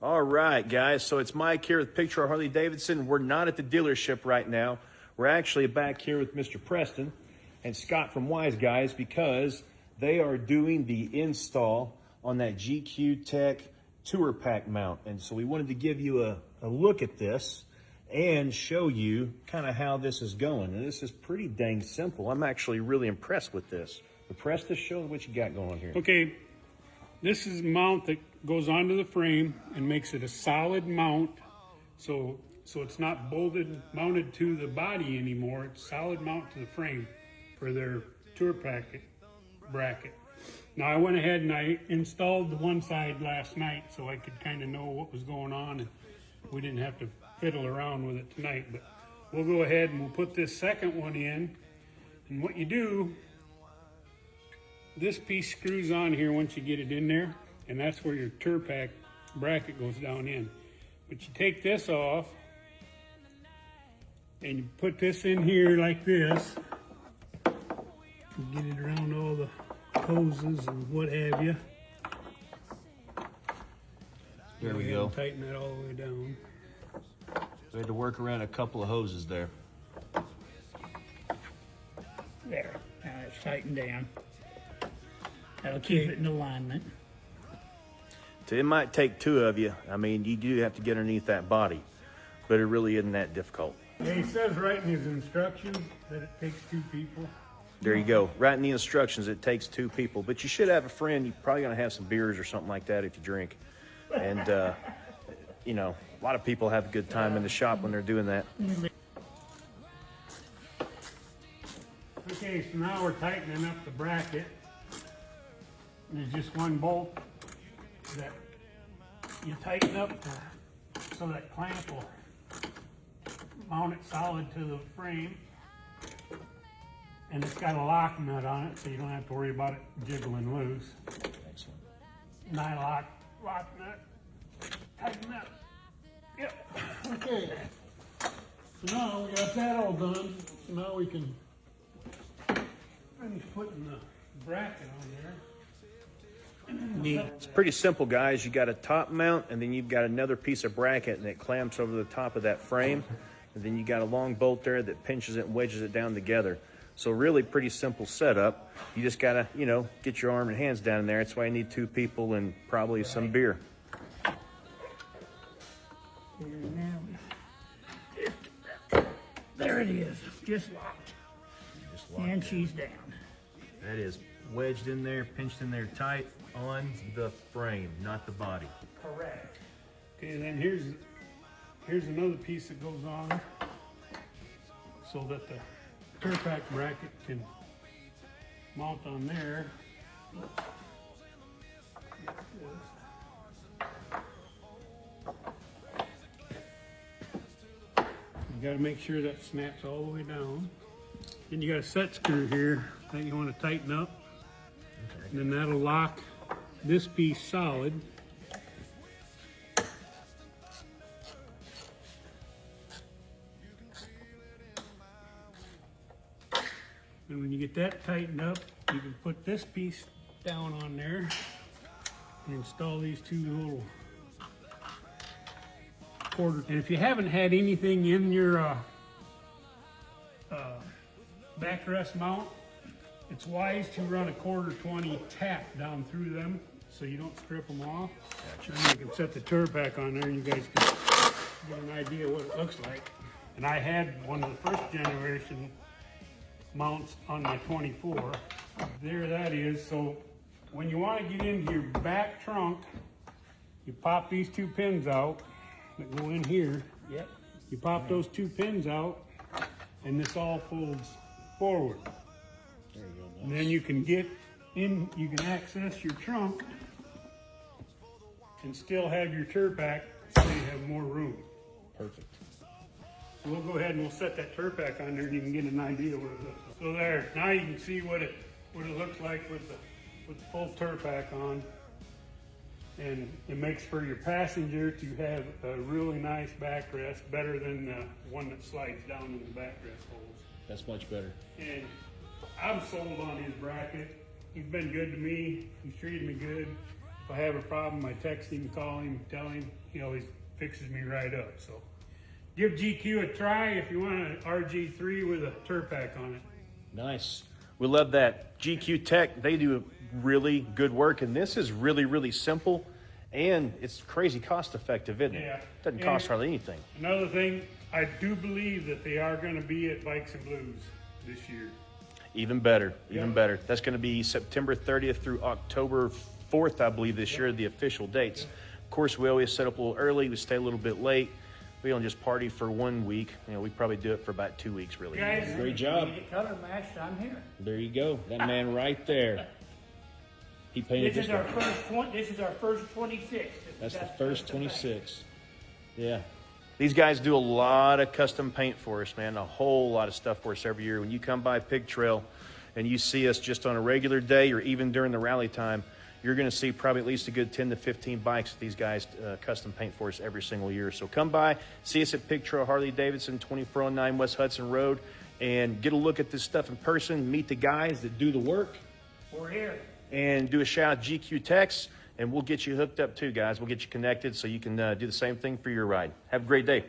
All right, guys, so it's Mike here with Picture Harley-Davidson. We're not at the dealership right now. We're actually back here with Mr. Preston and Scott from Wise Guys because they are doing the install on that GQ Tech Tour-Pak mount. And so we wanted to give you a look at this and show you kind of how this is going. And this is pretty dang simple. I'm actually really impressed with this. But Preston, show what you got going on here. Okay, this is a mount that goes onto the frame and makes it a solid mount. So it's not mounted to the body anymore. It's solid mount to the frame for their Tour-Pak bracket. Now I went ahead and I installed the one side last night so I could kind of know what was going on and we didn't have to fiddle around with it tonight. But we'll go ahead and we'll put this second one in. And what you do, this piece screws on here once you get it in there, and that's where your Tour-Pak bracket goes down in. But you take this off and you put this in here like this. You get it around all the hoses and what have you. There we go. Tighten that all the way down. We had to work around a couple of hoses there. There, now it's tightened down. That'll keep it in alignment. So it might take two of you. I mean, you do have to get underneath that body, but it really isn't that difficult. Yeah, he says right in his instructions that it takes 2 people. There you go. Right in the instructions, it takes 2 people. But you should have a friend. You're probably going to have some beers or something like that if you drink. And, you know, a lot of people have a good time in the shop when they're doing that. Okay, so now we're tightening up the bracket. There's just one bolt that you tighten up so that clamp will mount it solid to the frame. And it's got a lock nut on it, so you don't have to worry about it jiggling loose. Excellent. Nylock lock nut. Tighten up. Yep. Okay. So now we got that all done. So now we can finish putting the bracket on there. It's pretty simple, guys. You got a top mount, and then you've got another piece of bracket, and it clamps over the top of that frame. And then you got a long bolt there that pinches it and wedges it down together. So really pretty simple setup. You just gotta, you know, get your arm and hands down in there. That's why you need 2 people and probably some beer. There it is, just locked. And she's down. That is wedged in there, pinched in there tight on the frame, not the body. Correct. Okay, then here's another piece that goes on so that the Tour-Pak bracket can mount on there. You got to make sure that snaps all the way down. Then you got a set screw here that you want to tighten up. Okay. And then that'll lock this piece solid. And when you get that tightened up, you can put this piece down on there and install these 2 little quarter. And if you haven't had anything in your backrest mount, it's wise to run a 1/4-20 tap down through them so you don't strip them off. Gotcha. And you can set the Tour-Pak on there and you guys can get an idea what it looks like. And I had one of the first generation mounts on my 24. There that is. So when you want to get into your back trunk, you pop these 2 pins out that go in here. Yep. You pop those 2 pins out and this all folds forward. There you go. Nice. And then you can get in, you can access your trunk and still have your Tour-Pak so you have more room. Perfect. So we'll go ahead and we'll set that Tour-Pak on there and you can get an idea what it looks like. So there, now you can see what it looks like with the full Tour-Pak on. And it makes for your passenger to have a really nice backrest, better than the one that slides down in the backrest holes. That's much better. And I'm sold on his bracket. He's been good to me. He's treated me good. If I have a problem, I text him, call him, tell him, he always fixes me right up. So give GQ a try if you want an RG3 with a Tour-Pak on it. Nice. We love that. GQ Tech, they do really good work, and this is really, really simple, and it's crazy cost effective, isn't it? Yeah. Doesn't cost hardly anything. Another thing, I do believe that they are going to be at Bikes and Blues this year. Even better, even better. That's going to be September 30th through October 4th, I believe, this year, the official dates. Of course, we always set up a little early. We stay a little bit late. We don't just party for 1 week. You know, we probably do it for about 2 weeks, really. Guys, Great job. Need it color matched, I'm here. There you go. That man right there. He painted This is this our one. this is our first 26. That's the first 26. Yeah. These guys do a lot of custom paint for us, man. A whole lot of stuff for us every year. When you come by Pig Trail and you see us just on a regular day or even during the rally time, you're going to see probably at least a good 10 to 15 bikes that these guys custom paint for us every single year. So come by, see us at Pig Trail Harley-Davidson, 2409 West Hudson Road, and get a look at this stuff in person, meet the guys that do the work. We're here. And do a shout out GQ Techs, and we'll get you hooked up too, guys. We'll get you connected so you can do the same thing for your ride. Have a great day.